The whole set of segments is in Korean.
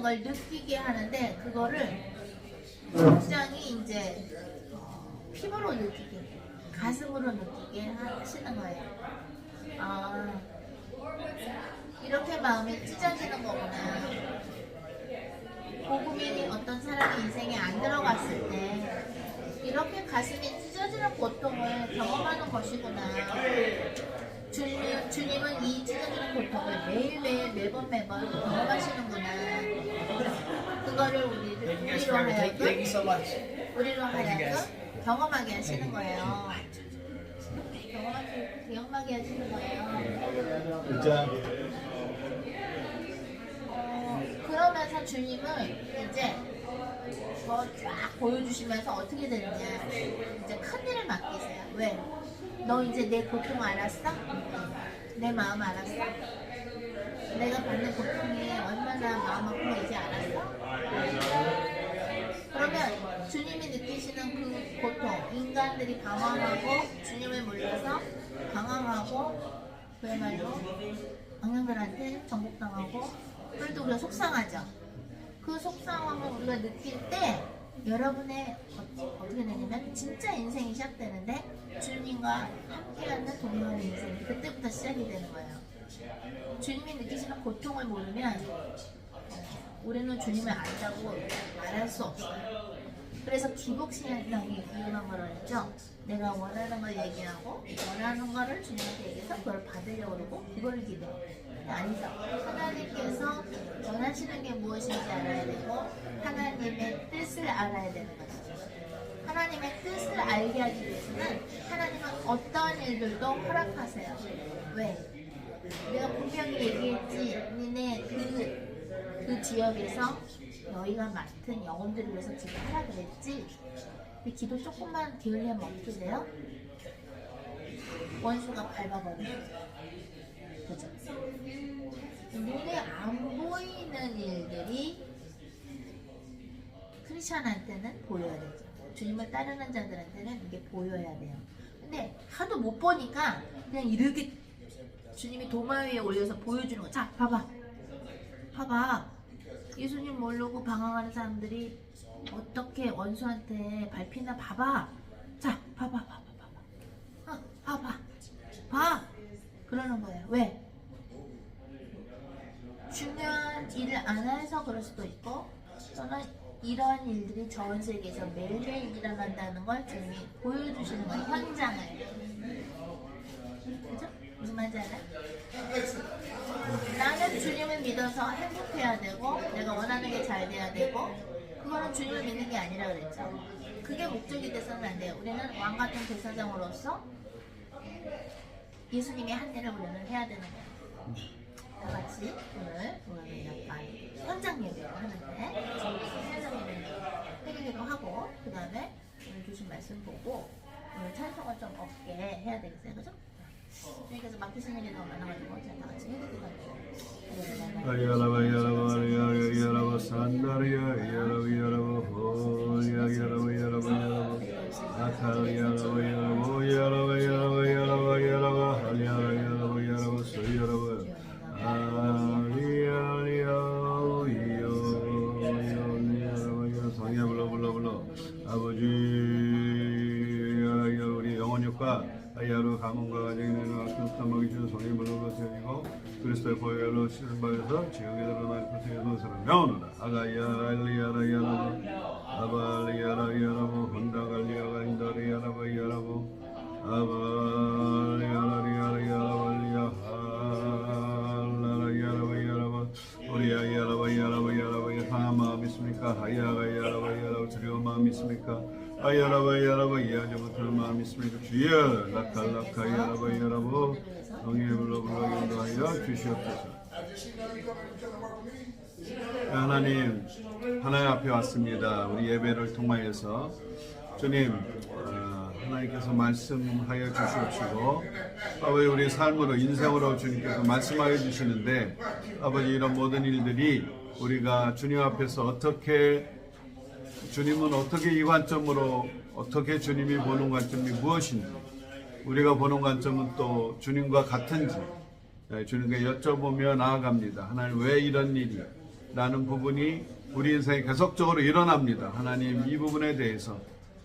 걸 느끼게 하는데 그거를 굉장히 이제 피부로 느끼게, 가슴으로 느끼게 하시는 거예요. 아, 이렇게 마음이 찢어지는 거구나. 복음이 어떤 사람의 인생에 안 들어갔을 때 이렇게 가슴이 찢어지는 고통을 경험하는 것이구나. 주님은 이 찢어지는 고통을 매일매일 매번 경험하시는구나. 그거를 우리로 하여금 경험하게 하시는 거예요. 경험하게 하시는 거예요. 그러면서 주님은 이제 쫙 보여주시면서 어떻게 되느냐, 이제 큰 일을 맡기세요. 왜? 너 이제 내 고통 알았어? 내 마음 알았어? 내가 받는 고통이 얼마나 마음 아픈 거 이제 알았어? 그러면 주님이 느끼시는 그 고통, 인간들이 방황하고 주님을 몰라서 방황하고 그야말로 악령들한테 정복당하고, 그래도 우리가 속상하죠. 그 속상함을 우리가 느낄 때 여러분의 어떻게 되냐면 진짜 인생이 시작되는데 주님과 함께하는 동료의 인생이 그때부터 시작이 되는 거예요. 주님이 느끼시는 고통을 모르면 우리는 주님을 안다고 말할 수 없어요. 그래서 기복신앙이 위험한 거라고 했죠. 내가 원하는 걸 얘기하고 원하는 거를 주님한테 얘기해서 그걸 받으려고 그러고 그거를 기대해. 아니죠. 하나님께서 원하시는 게 무엇인지 알아야 되고 하나님의 뜻을 알아야 되는 것이죠. 하나님의 뜻을 알게 하기 위해서는 하나님은 어떤 일들도 허락하세요. 왜? 내가 분명히 얘기했지. 니네 그 지역에서 너희가 맡은 영혼들을 위해서 기도하라 그랬지. 근데 기도 조금만 게을리하면 어떻게 돼요? 원수가 밟아버려요. 그죠? 눈에 안 보이는 일들이 크리스천한테는 보여야 되죠. 주님을 따르는 자들한테는 이게 보여야 돼요. 근데 하도 못 보니까 그냥 이렇게 주님이 도마 위에 올려서 보여주는 거. 자, 봐봐. 예수님 모르고 방황하는 사람들이 어떻게 원수한테 밟히나 봐봐. 자, 봐봐. 봐. 그러는 거예요. 왜? 중요한 일을 안 해서 그럴 수도 있고, 또는 이러한 일들이 전 세계에서 매일매일 일어난다는 걸 주님이 보여주시는 거예요. 현장을. 그죠? 무슨 말인지 알아요? 나는 주님을 믿어서 행복해야 되고 내가 원하는 게 잘 돼야 되고, 그거는 주님을 믿는 게 아니라 그랬죠. 그게 목적이 돼서는 안 돼요. 우리는 왕같은 대사장으로서 예수님의 한 일을 우리는 해야 되는 거예요. 다 같이 오늘 약간 현장 예배를 하는데 현장 예배를 해기도 하고, 그 다음에 오늘 주신 말씀 보고 오늘 찬송을 좀 없게 해야 되겠어요. 그죠? 그래서 맡기신 일이 너무 많아가지고 제가 다 같이 해드리고 아버지, 우리 영혼육과 아이아로 가문과 가정이 내는 악한 탐하기 준 성의 물러가 되고 그리스도의 보혈로 씻음받아서 지옥에 드러날 것을 예선 사람 명하노라. 아가야 알리야라야라보 아발리야라야라보 혼다갈리야가 인다리야라바야라보 아발리야라야라야라발리야 할라라야라바야라바 우리야야라바야라바야라바야 하나마 믿습니까? 하야가야라바야라바 두려운 마음 있습니까? 아야라바야라바야 저부터는 마음 있습니까? 주여 라칼라카야라바야라보 성의 불러불러 인도하여 주시옵소서. 하나님, 하나님 앞에 왔습니다. 우리 예배를 통하여서 주님, 하나님께서 말씀하여 주시옵시고 아버지 우리 삶으로 인생으로 주님께서 말씀하여 주시는데 아버지 이런 모든 일들이 우리가 주님 앞에서 어떻게 주님은 어떻게 이 관점으로 어떻게 주님이 보는 관점이 무엇인지 우리가 보는 관점은 또 주님과 같은지 주님께 여쭤보며 나아갑니다. 하나님 왜 이런 일이 라는 부분이 우리 인생에 계속적으로 일어납니다. 하나님 이 부분에 대해서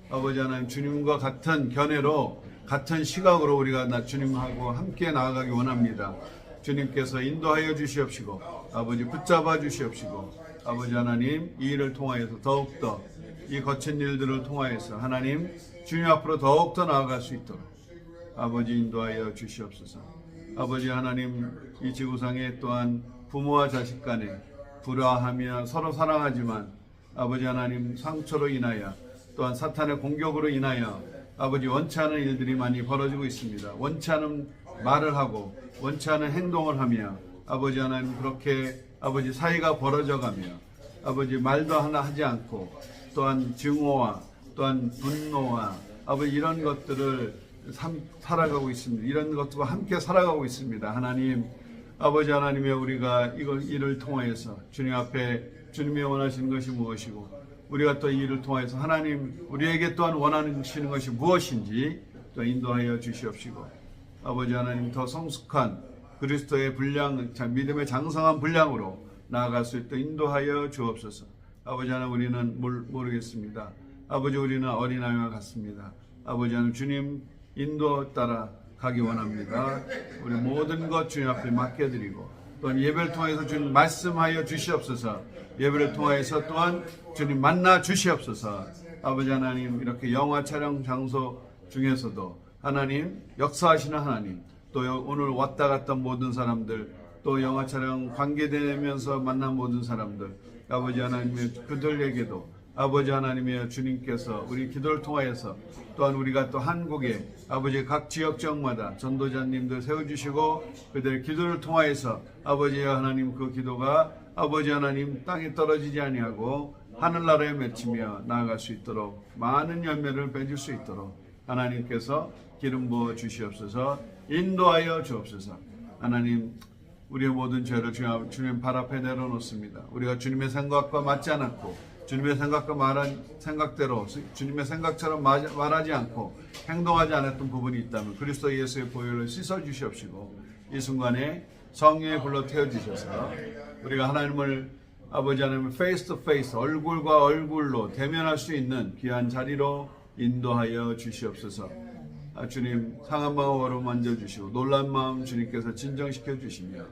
아버지 하나님 주님과 같은 견해로 같은 시각으로 우리가 주님하고 함께 나아가기 원합니다. 주님께서 인도하여 주시옵시고 아버지 붙잡아 주시옵시고 아버지 하나님 이 일을 통하여서 더욱더 이 거친 일들을 통하여서 하나님 주님 앞으로 더욱더 나아갈 수 있도록 아버지 인도하여 주시옵소서. 아버지 하나님 이 지구상에 또한 부모와 자식 간에 불화하며 서로 사랑하지만 아버지 하나님 상처로 인하여 또한 사탄의 공격으로 인하여 아버지 원치 않은 일들이 많이 벌어지고 있습니다. 원치 않은 말을 하고 원치 않은 행동을 하며 아버지 하나님 그렇게 아버지 사이가 벌어져가며 아버지 말도 하나 하지 않고 또한 증오와 또한 분노와 아버지 이런 것들을 살아가고 있습니다. 이런 것들과 함께 살아가고 있습니다. 하나님 아버지 하나님의 우리가 이를 통하여서 주님 앞에 주님이 원하시는 것이 무엇이고 우리가 또 이 일을 통해서 하나님 우리에게 또한 원하시는 것이 무엇인지 또 인도하여 주시옵시고 아버지 하나님 더 성숙한 그리스도의 분량, 믿음의 장성한 분량으로 나아갈 수 있도록 인도하여 주옵소서. 아버지 하나님 우리는 모르겠습니다. 아버지 우리는 어린아이와 같습니다. 아버지 하나님 주님 인도 따라 가기 원합니다. 우리 모든 것 주님 앞에 맡겨드리고 또한 예배를 통해서 주님 말씀하여 주시옵소서. 예배를 통해서 또한 주님 만나 주시옵소서. 아버지 하나님 이렇게 영화 촬영 장소 중에서도 하나님 역사하시는 하나님 또 오늘 왔다 갔다 모든 사람들 또 영화 촬영 관계되면서 만난 모든 사람들 아버지 하나님의 그들에게도 아버지 하나님의 주님께서 우리 기도를 통하여서 또한 우리가 또 한국에 아버지 각 지역마다 전도자님들 세워주시고 그들의 기도를 통하여서 아버지 하나님 그 기도가 아버지 하나님 땅에 떨어지지 아니하고 하늘나라에 맺히며 나아갈 수 있도록 많은 열매를 맺을 수 있도록 하나님께서 기름 부어 주시옵소서. 인도하여 주옵소서. 하나님 우리의 모든 죄를 주님 발 앞에 내려놓습니다. 우리가 주님의 생각과 맞지 않았고 주님의 생각과 생각대로 주님의 생각처럼 말하지 않고 행동하지 않았던 부분이 있다면 그리스도 예수의 보혈을 씻어 주시옵시고 이 순간에 성령의 불로 태워 주셔서 우리가 하나님을 아버지 하나님을 페이스 투 페이스 얼굴과 얼굴로 대면할 수 있는 귀한 자리로 인도하여 주시옵소서. 주님 상한 마음으로 만져주시고 놀란 마음 주님께서 진정시켜 주시며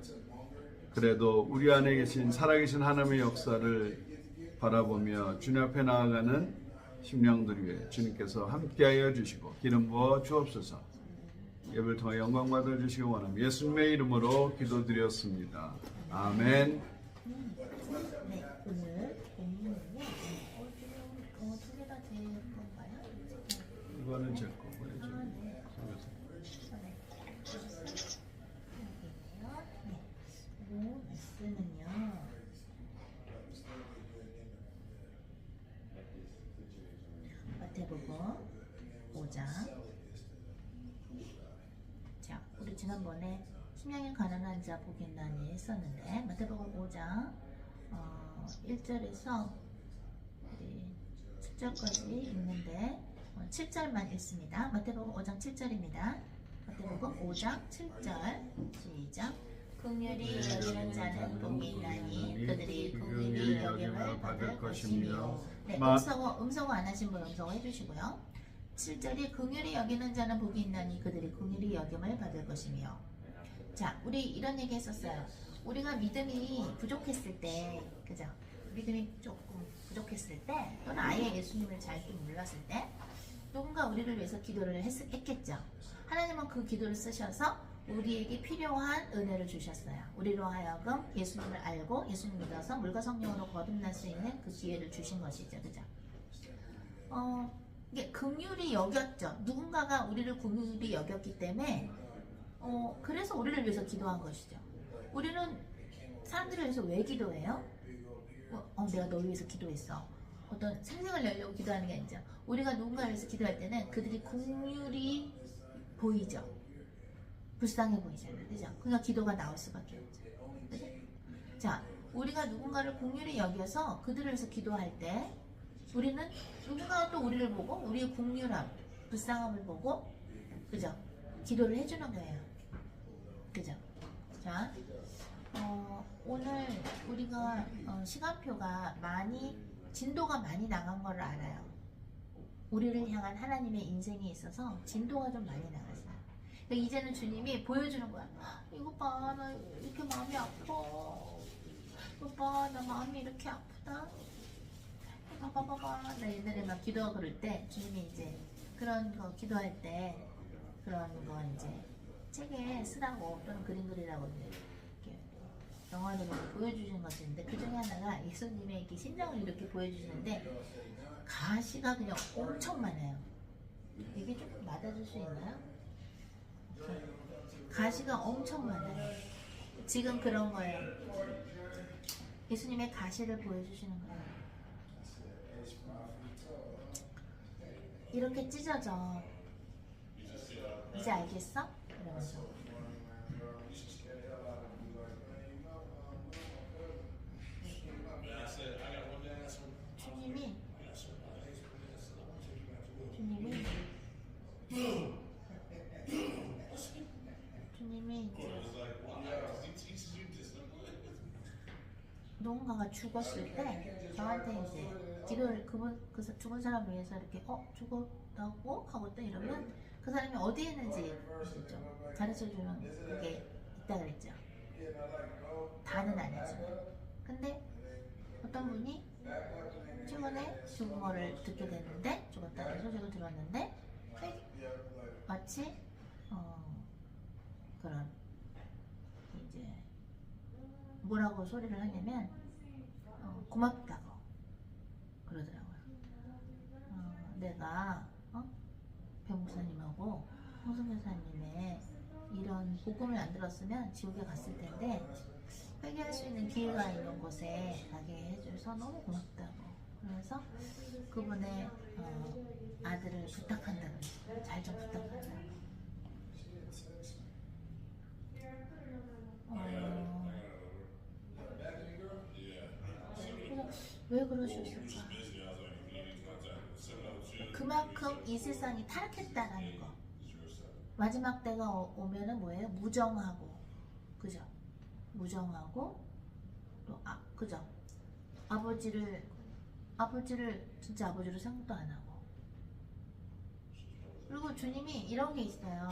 그래도 우리 안에 계신 살아계신 하나님의 역사를 바라보며 주님 앞에 나아가는 심령들 위해 주님께서 함께하여 주시고 기름 부어 주옵소서. 예배를 통해 영광 받아 주시기 원합니다. 예수님의 이름으로 기도드렸습니다. 아멘. 네, 오늘 본문은요. 두 개가 제 건가요? 이거는 제 거. 말씀은요. 마태복음 5장. 자, 우리 지난번에 심령이 가난한 자 복이 있나니 했었는데 마태복음 5장 1절에서 7절까지 읽는데 7절만 읽습니다. 마태복음 5장 7절입니다. 마태복음 5장 7절 시작. 긍휼히 여기는 자는 복이 있나니 그들이 긍휼히 여김을 받을 것이며. 네, 음성어 안 하신 분 음성어 해주시고요. 7절이 긍휼히 여기는 자는 복이 있나니 그들이 긍휼히 여김을 받을 것이며. 자, 우리 이런 얘기 했었어요. 우리가 믿음이 부족했을 때, 그죠? 믿음이 조금 부족했을 때 또는 아예 예수님을 잘 몰랐을 때 누군가 우리를 위해서 기도를 했겠죠. 하나님은 그 기도를 쓰셔서 우리에게 필요한 은혜를 주셨어요. 우리로 하여금 예수님을 알고 예수님 믿어서 물과 성령으로 거듭날 수 있는 그 기회를 주신 것이죠. 그죠? 이게 긍휼히 여겼죠. 누군가가 우리를 긍휼히 여겼기 때문에 그래서 우리를 위해서 기도한 것이죠. 우리는 사람들을 위해서 왜 기도해요? 내가 너를 위해서 기도했어. 어떤 생명을 내려고 기도하는 게 아니죠. 우리가 누군가를 위해서 기도할 때는 그들이 긍휼히 보이죠. 불쌍해 보이잖아요. 그죠? 그러니까 기도가 나올 수밖에 없죠. 그죠? 자, 우리가 누군가를 긍휼히 여겨서 그들을 위해서 기도할 때 우리는 누군가가 또 우리를 보고 우리의 긍휼함, 불쌍함을 보고 그죠? 기도를 해주는 거예요. 그죠? 자, 오늘 우리가 시간표가 진도가 많이 나간 걸 알아요. 우리를 향한 하나님의 인생에 있어서 진도가 좀 많이 나갔어요. 그러니까 이제는 주님이 보여주는 거야. 이거 봐, 나 이렇게 마음이 아파. 이거 봐, 나 마음이 이렇게 아프다. 봐봐. 나 옛날에 막 기도하고 그럴 때 주님이 이제 그런 거 기도할 때 그런 거 이제 책에 쓰라고 또는 그림 그리라고 이렇게 영화로 보여주시는 것인데 그 중에 하나가 예수님의 이렇게 심장을 이렇게 보여주시는데 가시가 그냥 엄청 많아요. 이게 조금 맞아줄 수 있나요? 가시가 엄청 많아요. 지금 그런 거예요. 예수님의 가시를 보여주시는 거예요. 이렇게 찢어져. 이제 알겠어? 이러면서. 주님이 누군가가 죽었을 때 저한테 이제 기도를 그 죽은 사람 위해서 이렇게 죽었다고 하고 또 이러면 그 사람이 어디에 있는지 가르쳐주는 그게 있다 그랬죠. 다는 아니지만. 근데 어떤 분이 최근에 죽은 거를 듣게 됐는데 죽었다는 소식을 들었는데 마치 그런 이제 뭐라고 소리를 하냐면 고맙다고 그러더라고요. 내가 배 목사님하고 홍성 교사님의 이런 복음을 안 들었으면 지옥에 갔을 텐데 회개할 수 있는 기회가 있는 곳에 가게 해줘서 너무 고맙다고. 그래서 그분의 아들을 부탁한다고 했어요. 잘 좀 부탁한다고. 왜 그러셨을까? 그만큼 이 세상이 타락했다라는 거. 마지막 때가 오면은 뭐예요? 무정하고, 그죠? 무정하고 또 그죠? 아버지를 진짜 아버지로 생각도 안 하고. 그리고 주님이 이런 게 있어요.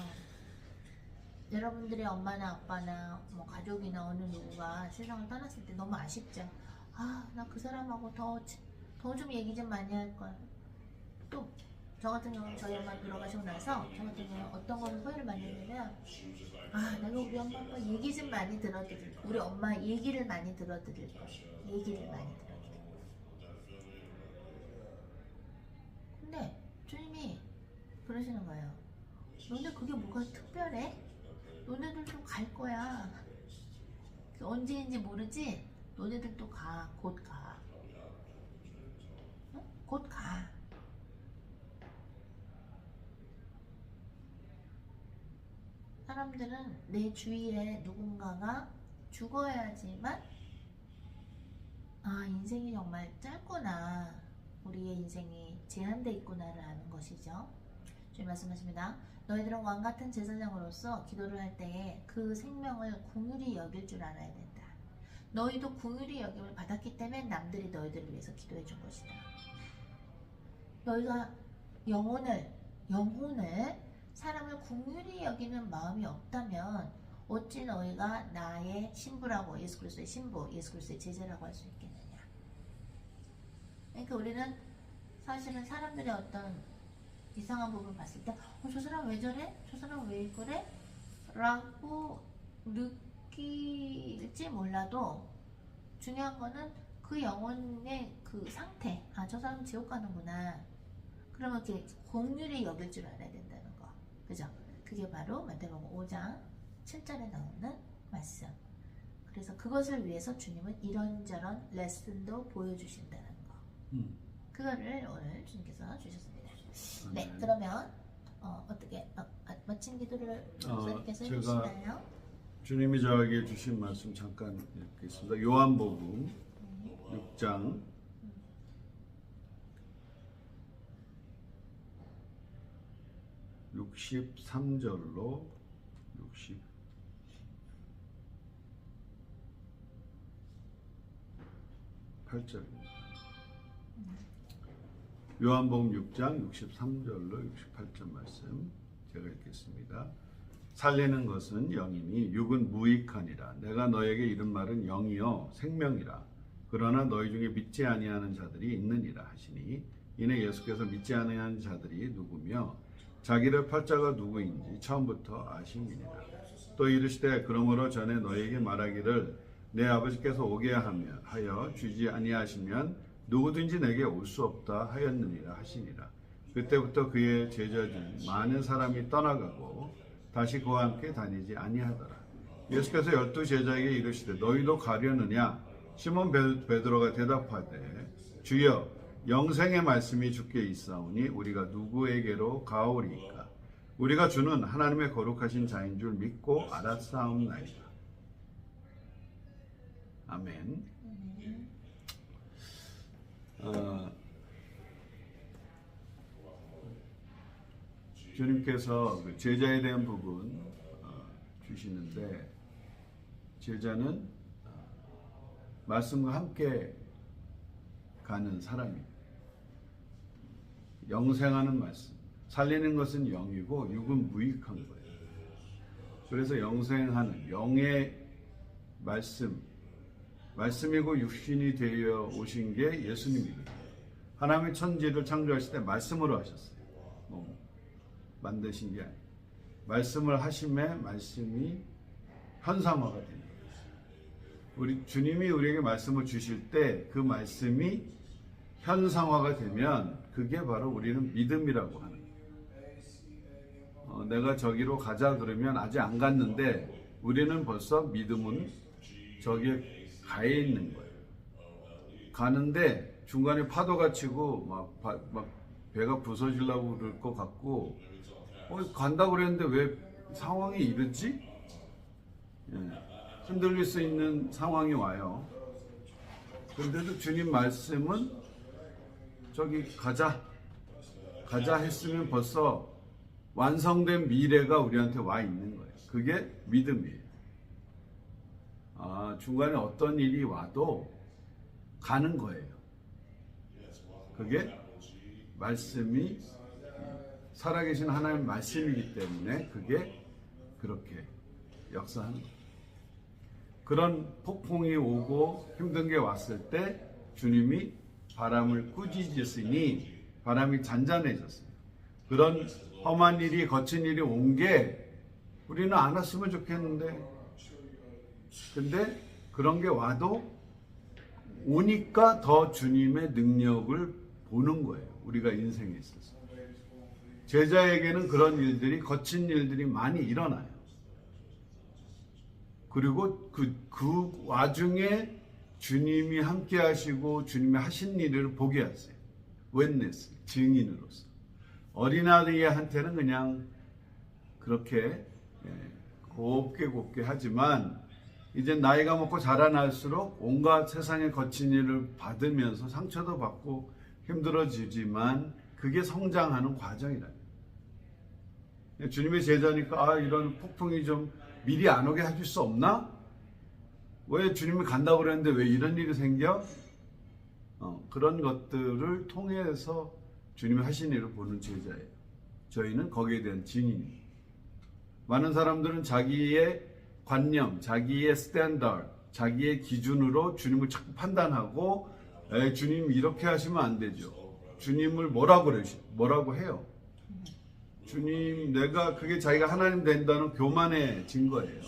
여러분들의 엄마나 아빠나 뭐 가족이나 어느 누구가 세상을 떠났을 때 너무 아쉽죠. 나 그 사람하고 더 좀 얘기 좀 많이 할 걸. 또 저 같은 경우는 저희 엄마 돌아가시고 나서 저 같은 경우는 어떤 거를 후회를 많이 했냐면 내가 우리 엄마 아빠 얘기 좀 많이 들어드릴 거. 우리 엄마 얘기를 많이 들어드릴 거. 얘기를 많이 들어드릴 거. 근데 주님이 그러시는 거예요. 너네 그게 뭐가 특별해? 너네들도 갈 거야. 언제인지 모르지? 너네들도 가. 곧 가. 응? 곧 가. 사람들은 내 주위에 누군가가 죽어야지만 인생이 정말 짧구나. 우리의 인생이 제한돼 있구나를 아는 것이죠. 주님 말씀하십니다. 너희들은 왕같은 제사장으로서 기도를 할 때에 그 생명을 긍휼히 여길 줄 알아야 된다. 너희도 긍휼히 여김을 받았기 때문에 남들이 너희들을 위해서 기도해 준 것이다. 너희가 영혼을 사람을 긍휼히 여기는 마음이 없다면 어찌 너희가 나의 신부라고, 예수 그리스도의 신부, 예수 그리스도의 제자라고 할 수 있겠느냐. 그러니까 우리는 사실은 사람들의 어떤 이상한 부분을 봤을 때 저 사람 왜 저래? 저 사람 왜 그래? 라고 느낄지 몰라도 중요한 거는 그 영혼의 그 상태. 저 사람 지옥 가는구나. 그러면 이렇게 긍휼히 여길 줄 알아야 된다는 거. 그죠? 그게 바로 마태복음 5장 7절에 나오는 말씀. 그래서 그것을 위해서 주님은 이런저런 레슨도 보여주신다는 거. 그거를 오늘 주님께서 주셨습니다. 네, 그러면 어떻게 마침 기도를 목사님께서 해주시나요? 주님이 저에게 주신 말씀 잠깐 읽겠습니다. 요한복음 6장 63절로 68절입니다. 요한복음 6장 63절로 68절 말씀 제가 읽겠습니다. 살리는 것은 영이니 육은 무익하니라. 내가 너에게 이른 말은 영이요 생명이라. 그러나 너희 중에 믿지 아니하는 자들이 있느니라 하시니 이는 예수께서 믿지 아니하는 자들이 누구며 자기를 팔자가 누구인지 처음부터 아심이니라. 또 이르시되 그러므로 전에 너희에게 말하기를 내 아버지께서 오게 하여 주지 아니하시면 누구든지 내게 올 수 없다 하였느니라 하시니라. 그때부터 그의 제자 중 많은 사람이 떠나가고 다시 그와 함께 다니지 아니하더라. 예수께서 12 제자에게 이르시되 너희도 가려느냐? 시몬 베드로가 대답하되 주여 영생의 말씀이 주께 있사오니 우리가 누구에게로 가오리이까? 우리가 주는 하나님의 거룩하신 자인 줄 믿고 알았사옵나이다. 아멘. 주님께서 그 제자에 대한 부분 주시는데 제자는 말씀과 함께 가는 사람입니다. 영생하는 말씀, 살리는 것은 영이고 육은 무익한 거예요. 그래서 영생하는 영의 말씀이고 육신이 되어 오신 게 예수님입니다. 하나님의 천지를 창조하실 때 말씀으로 하셨어요. 만드신 게 아니에요. 말씀을 하심에 말씀이 현상화가 됩니다. 우리 주님이 우리에게 말씀을 주실 때 그 말씀이 현상화가 되면 그게 바로 우리는 믿음이라고 하는 거예요. 내가 저기로 가자 그러면 아직 안 갔는데 우리는 벌써 믿음은 저기에 가 있는 거예요. 가는데 중간에 파도가 치고 막 배가 부서지려고 그럴 것 같고 간다고 그랬는데 왜 상황이 이러지? 흔들릴 수 있는 상황이 와요. 그런데도 주님 말씀은 저기 가자 했으면 벌써 완성된 미래가 우리한테 와 있는 거예요. 그게 믿음이에요. 중간에 어떤 일이 와도 가는 거예요. 그게 말씀이 살아계신 하나님의 말씀이기 때문에 그게 그렇게 역사하는 거예요. 그런 폭풍이 오고 힘든 게 왔을 때 주님이 바람을 꾸짖으시니 바람이 잔잔해졌습니다. 그런 험한 일이 거친 일이 온 게 우리는 안 왔으면 좋겠는데 근데 그런 게 와도 오니까 더 주님의 능력을 보는 거예요. 우리가 인생에 있어서. 제자에게는 그런 일들이 거친 일들이 많이 일어나요. 그리고 그 와중에 주님이 함께 하시고 주님이 하신 일을 보게 하세요. 웬네스, 증인으로서. 어린아이한테는 그냥 그렇게 곱게 하지만 이제 나이가 먹고 자라날수록 온갖 세상의 거친 일을 받으면서 상처도 받고 힘들어지지만 그게 성장하는 과정이다. 주님의 제자니까 이런 폭풍이 좀 미리 안 오게 해줄 수 없나? 왜 주님이 간다고 그랬는데 왜 이런 일이 생겨? 그런 것들을 통해서 주님이 하신 일을 보는 제자예요. 저희는 거기에 대한 증인입니다. 많은 사람들은 자기의 관념, 자기의 스탠더드, 자기의 기준으로 주님을 자꾸 판단하고 주님 이렇게 하시면 안 되죠. 주님을 뭐라고 해요? 주님, 그게 자기가 하나님 된다는 교만의 증거예요.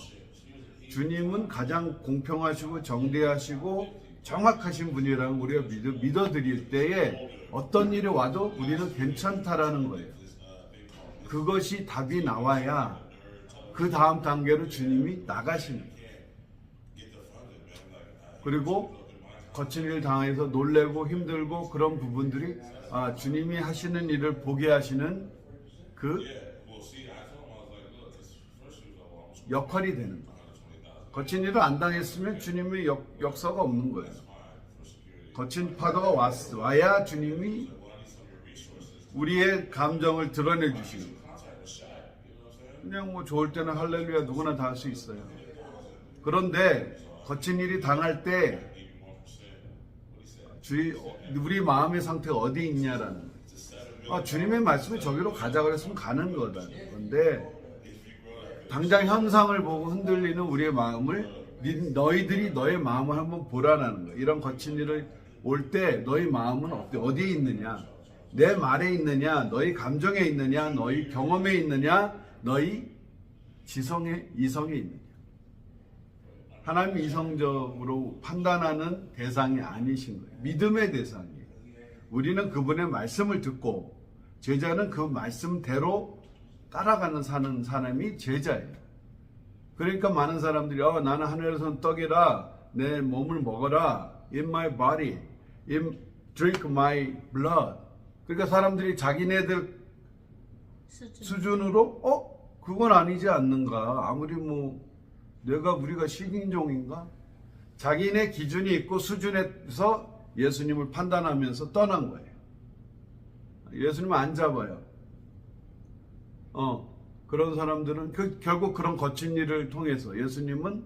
주님은 가장 공평하시고 정대하시고 정확하신 분이라는 우리가 믿어드릴 때에 어떤 일이 와도 우리는 괜찮다라는 거예요. 그것이 답이 나와야 그 다음 단계로 주님이 나가십니다. 그리고 거친 일 당해서 놀래고 힘들고 그런 부분들이 주님이 하시는 일을 보게 하시는 그 역할이 되는 거예요. 거친 일을 안 당했으면 주님의 역사가 없는 거예요. 거친 파도가 와야 주님이 우리의 감정을 드러내 주시는 거예요. 그냥 좋을 때는 할렐루야 누구나 다 할 수 있어요. 그런데 거친 일이 당할 때 우리 마음의 상태가 어디 있냐라는 거예요. 주님의 말씀이 저기로 가자 그랬으면 가는 거다. 그런데 당장 현상을 보고 흔들리는 우리의 마음을 너희들이 너의 마음을 한번 보라라는 거예요. 이런 거친 일을 올 때 너희 마음은 어디에 있느냐? 내 말에 있느냐? 너희 감정에 있느냐? 너희 경험에 있느냐? 너희 이성에 있느냐? 하나님 이성적으로 판단하는 대상이 아니신 거예요. 믿음의 대상이에요. 우리는 그분의 말씀을 듣고 제자는 그 말씀대로 따라가는 사는 사람이 제자예요. 그러니까 많은 사람들이 나는 하늘에서 온 떡이라 내 몸을 먹어라. In my body. Drink my blood. 그러니까 사람들이 자기네들 수준으로 그건 아니지 않는가. 아무리 우리가 식인종인가? 자기네 기준이 있고 수준에서 예수님을 판단하면서 떠난 거예요. 예수님 안 잡아요. 그런 사람들은 결국 그런 거친 일을 통해서 예수님은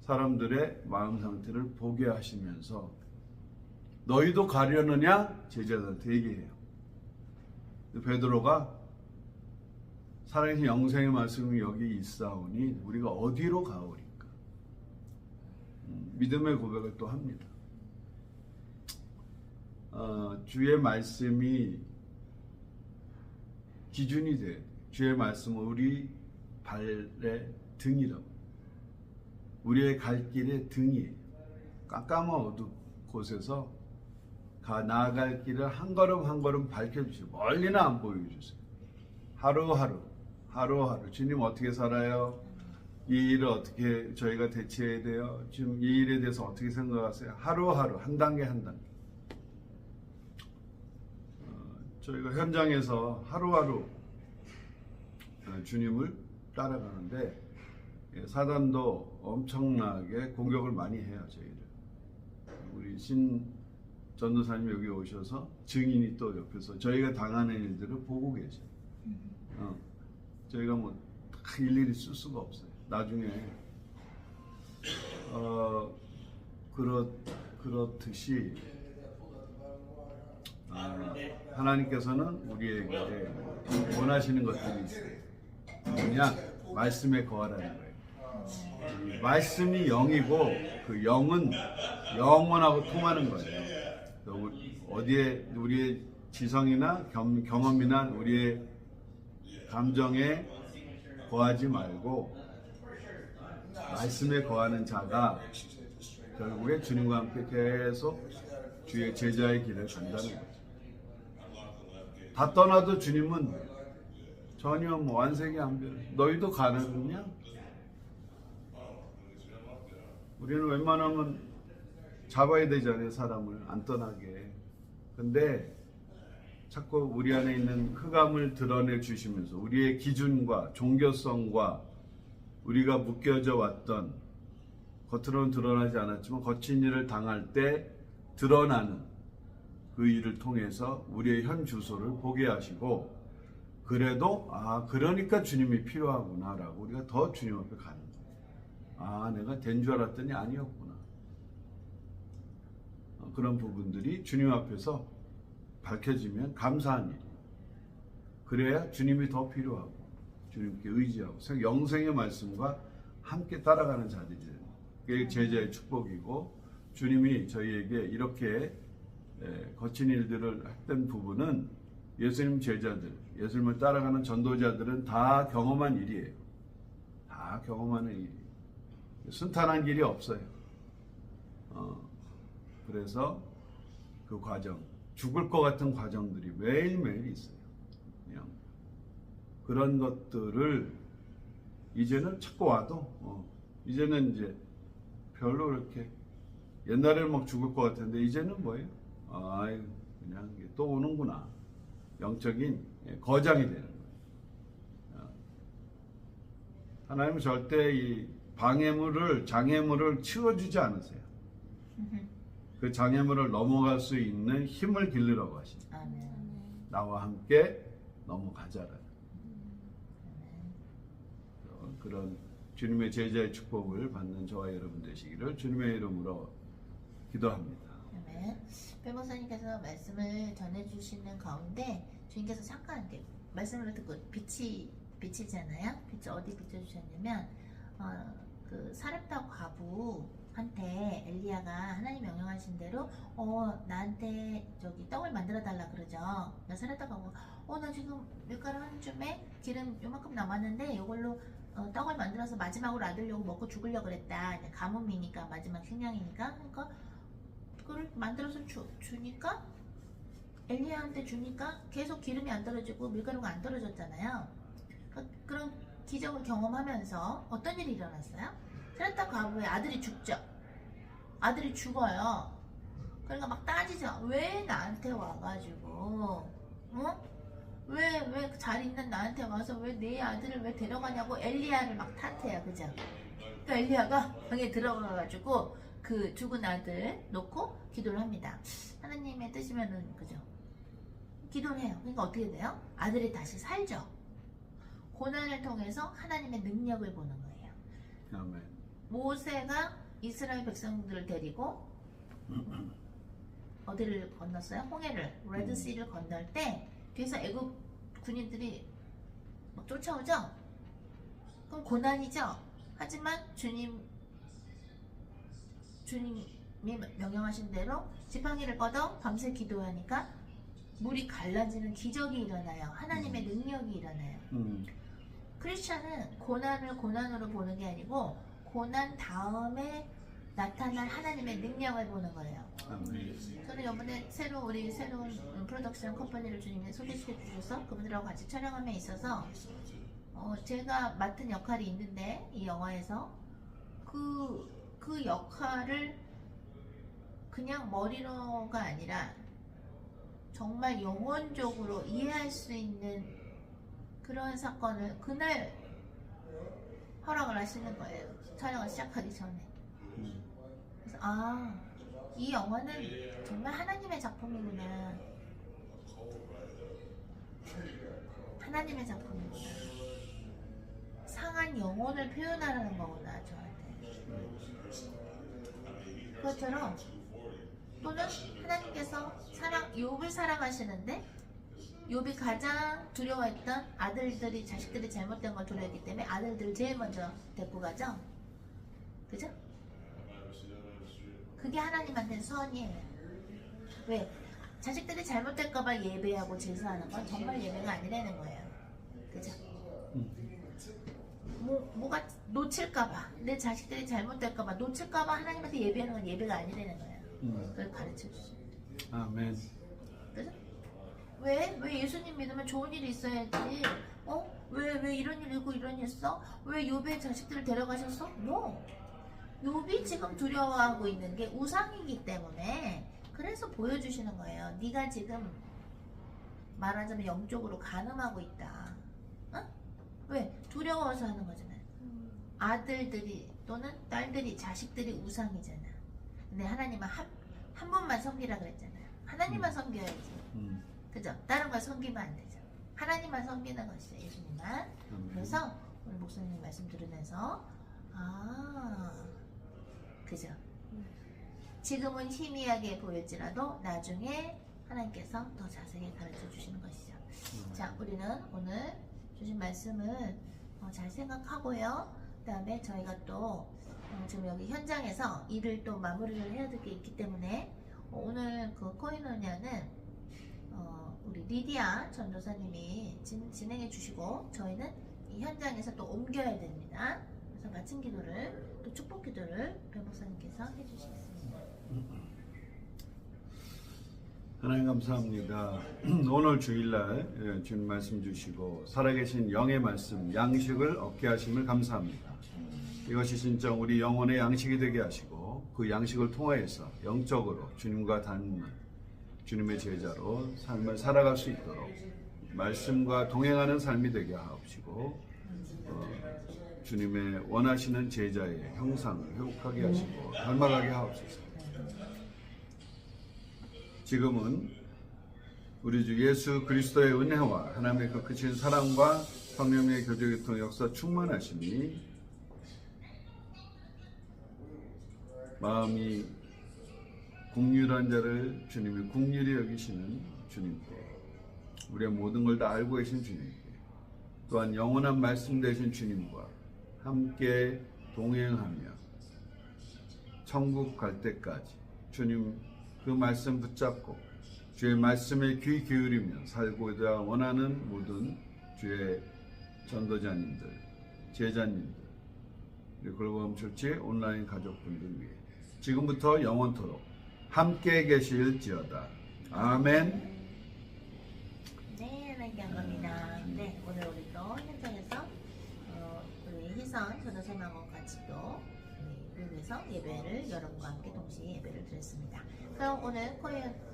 사람들의 마음 상태를 보게 하시면서 너희도 가려느냐? 제자들한테 얘기해요. 베드로가 살아계신 영생의 말씀이 여기 있사오니 우리가 어디로 가오리까? 믿음의 고백을 또 합니다. 주의 말씀이 기준이 돼. 주의 말씀은 우리 발의 등이라고. 우리의 갈 길의 등이에요. 깜깜한 어두운 곳에서 나아갈 길을 한 걸음 한 걸음 밝혀주시고 멀리는 안 보여주세요. 하루하루 주님 어떻게 살아요? 이 일을 어떻게 저희가 대처해야 돼요? 지금 이 일에 대해서 어떻게 생각하세요? 하루하루 한 단계 한 단계. 저희가 현장에서 하루하루 주님을 따라가는데 사단도 엄청나게 공격을 많이 해요. 저희를. 우리 신 전도사님 여기 오셔서 증인이 또 옆에서 저희가 당하는 일들을 보고 계셔요. 저희가 일일이 쓸 수가 없어요. 나중에 그렇듯이 하나님께서는 우리에게 원하시는 것들이 있어요. 뭐냐? 말씀에 거하라는 거예요. 말씀이 영이고 그 영은 영원하고 통하는 거예요. 어디에 우리의 지성이나 경험이나 우리의 감정에 거하지 말고 말씀에 거하는 자가 결국에 주님과 함께 계속 주의 제자의 길을 간다는 거죠. 다 떠나도 주님은 전혀 안색이 안 변해. 너희도 가느냐? 우리는 웬만하면 잡아야 되잖아요. 사람을 안 떠나게. 근데 자꾸 우리 안에 있는 흑암을 드러내 주시면서 우리의 기준과 종교성과 우리가 묶여져 왔던 겉으로는 드러나지 않았지만 거친 일을 당할 때 드러나는 그 일을 통해서 우리의 현 주소를 보게 하시고 그래도 그러니까 주님이 필요하구나라고 우리가 더 주님 앞에 가는 거예요. 내가 된 줄 알았더니 아니었구나. 그런 부분들이 주님 앞에서 밝혀지면 감사한 일이에요. 그래야 주님이 더 필요하고 주님께 의지하고 영생의 말씀과 함께 따라가는 자들이 돼요. 그게 제자의 축복이고 주님이 저희에게 이렇게 거친 일들을 했던 부분은 예수님 제자들, 예수님을 따라가는 전도자들은 다 경험한 일이에요. 다 경험하는 일이에요. 순탄한 길이 없어요. 그래서 그 과정, 죽을 것 같은 과정들이 매일매일 있어요. 그냥 그런 것들을 이제는 찾고 와도 이제는 이제 별로 그렇게 옛날에는 막 죽을 것 같은데 이제는 뭐예요? 그냥 또 오는구나. 영적인 거장이 되는 거예요. 하나님은 절대 이 장애물을 치워주지 않으세요. 그 장애물을 넘어갈 수 있는 힘을 기르라고 하십니다. 나와 함께 넘어가자라. 그런 주님의 제자의 축복을 받는 저와 여러분 되시기를 주님의 이름으로 기도합니다. 아멘. 변호사님께서 말씀을 전해주시는 가운데 주님께서 잠깐 이렇게 말씀을 듣고 빛이잖아요. 빛이 어디 비춰주셨냐면 그 사렙다 과부한테 엘리야가 하나님 명령하신 대로 나한테 저기 떡을 만들어 달라 그러죠. 나 사렙다 과부 나 지금 밀가루 한 줌에 기름 요만큼 남았는데 이걸로 떡을 만들어서 마지막으로 아들려고 먹고 죽으려고 그랬다. 가뭄이니까 마지막 식량이니까. 그러니까 그걸 만들어서 주니까 엘리야한테 주니까 계속 기름이 안 떨어지고 밀가루가 안 떨어졌잖아요. 그런 기적을 경험하면서 어떤 일이 일어났어요? 사렙다 과부의 아들이 죽죠. 아들이 죽어요. 그러니까 막 따지죠. 왜 나한테 와가지고 왜 잘 있는 나한테 와서 왜 내 아들을 왜 데려가냐고 엘리야를 막 탓해요. 그죠? 그러니까 엘리야가 방에 들어가가지고 그 죽은 아들 놓고 기도를 합니다. 하나님의 뜻이면은 그죠? 기도를 해요. 그러니까 어떻게 돼요? 아들이 다시 살죠. 고난을 통해서 하나님의 능력을 보는 거예요. 아멘. 모세가 이스라엘 백성들을 데리고 어디를 건넜어요? 홍해를 레드시를 건널 때 뒤에서 애굽 군인들이 막 쫓아오죠? 그럼 고난이죠? 하지만 주님이 명령하신 대로 지팡이를 뻗어 밤새 기도하니까 물이 갈라지는 기적이 일어나요. 하나님의 능력이 일어나요. 크리스찬은 고난을 고난으로 보는 게 아니고 고난 다음에 나타난 하나님의 능력을 보는 거예요. 저는 이번에 우리 새로운 프로덕션 컴퍼니를 주님이 소개시켜 주셔서 그분들하고 같이 촬영함에 있어서 제가 맡은 역할이 있는데 이 영화에서 그 역할을 그냥 머리로가 아니라 정말 영혼적으로 이해할 수 있는 그런 사건을 그날 허락을 하시는 거예요. 촬영을 시작하기 전에. 그래서 이 영화는 정말 하나님의 작품이구나. 하나님의 작품이구나. 상한 영혼을 표현하라는 거구나 저한테. 그것처럼 또는 하나님께서 욥을 사랑하시는데 욥이 가장 두려워했던 자식들이 잘못된 걸 두려워했기 때문에 아들들을 제일 먼저 데리고 가죠. 그죠? 그게 하나님한테는 선이에요. 왜? 자식들이 잘못될까봐 예배하고 제사하는 건 정말 예배가 아니라는 거예요. 그죠? 뭐가 놓칠까봐, 내 자식들이 잘못될까봐, 놓칠까봐 하나님한테 예배하는 건 예배가 아니라는 거예요. 그걸 가르쳐 주죠. 아멘. 그죠? 왜 예수님 믿으면 좋은 일이 있어야지? 왜 이런 일 있고 이런 일 있어? 왜 욥의 자식들을 데려가셨어? 욥이 지금 두려워하고 있는 게 우상이기 때문에 그래서 보여주시는 거예요. 네가 지금 말하자면 영적으로 간음하고 있다. 왜? 두려워서 하는 거잖아요. 아들들이 또는 딸들이 자식들이 우상이잖아. 근데 하나님은 한 분만 섬기라 그랬잖아요. 하나님만 섬겨야지. 그죠? 다른 걸 섬기면 안 되죠. 하나님만 섬기는 것이죠. 예수님만. 그래서 오늘 목사님 말씀 들으면서 그죠? 지금은 희미하게 보일지라도 나중에 하나님께서 더 자세히 가르쳐 주시는 것이죠. 자, 우리는 오늘 주신 말씀을 잘 생각하고요. 그 다음에 저희가 또 지금 여기 현장에서 일을 또 마무리를 해야 될 게 있기 때문에 오늘 그 코이노냐는 우리 리디아 전도사님이 진행해 주시고 저희는 이 현장에서 또 옮겨야 됩니다. 그래서 마침 기도를 또 축복 기도를 변 목사님께서 해주시겠습니다. 하나님 감사합니다. 오늘 주일날 주님 말씀 주시고 살아계신 영의 말씀 양식을 얻게 하심을 감사합니다. 이것이 진짜 우리 영혼의 양식이 되게 하시고 그 양식을 통하여서 영적으로 주님과 닮는 주님의 제자로 삶을 살아갈 수 있도록 말씀과 동행하는 삶이 되게 하옵시고 주님의 원하시는 제자의 형상을 회복하게 하시고 닮아가게 하옵소서. 지금은 우리 주 예수 그리스도의 은혜와 하나님의 그 크신 사랑과 성령의 교제교통 역사 긍휼한 자를 주님이 긍휼히 여기시는 주님께, 우리의 모든 걸 다 알고 계신 주님께, 또한 영원한 말씀 되신 주님과 함께 동행하며 천국 갈 때까지 주님 그 말씀 붙잡고 주의 말씀에 귀 기울이며 살고자 원하는 모든 주의 전도자님들, 제자님들, 그리고 글로벌 철치 온라인 가족분들 위해 지금부터 영원토록 함께 계실지어다. 아멘. 네, 하나님께 감사합니다. 네, 오늘 우리 또 현장에서 우리 희선 전도사님하고 같이 또 위해서 예배를 여러분과 함께 동시에 예배를 드렸습니다. 그럼 오늘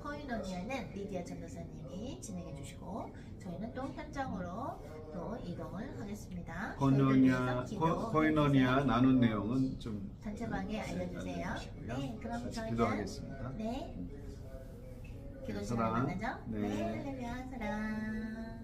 코이노니아는 리디아 전도사님이 진행해 주시고 저희는 또 현장으로 또 이동을 하겠습니다. 코이노니아 나눈 내용은 좀 단체방에 알려주세요. 네, 그럼 같이 저희는 기도하겠습니다. 네, 기도 시간 만나죠? 네. 네, 할렐루야 사랑.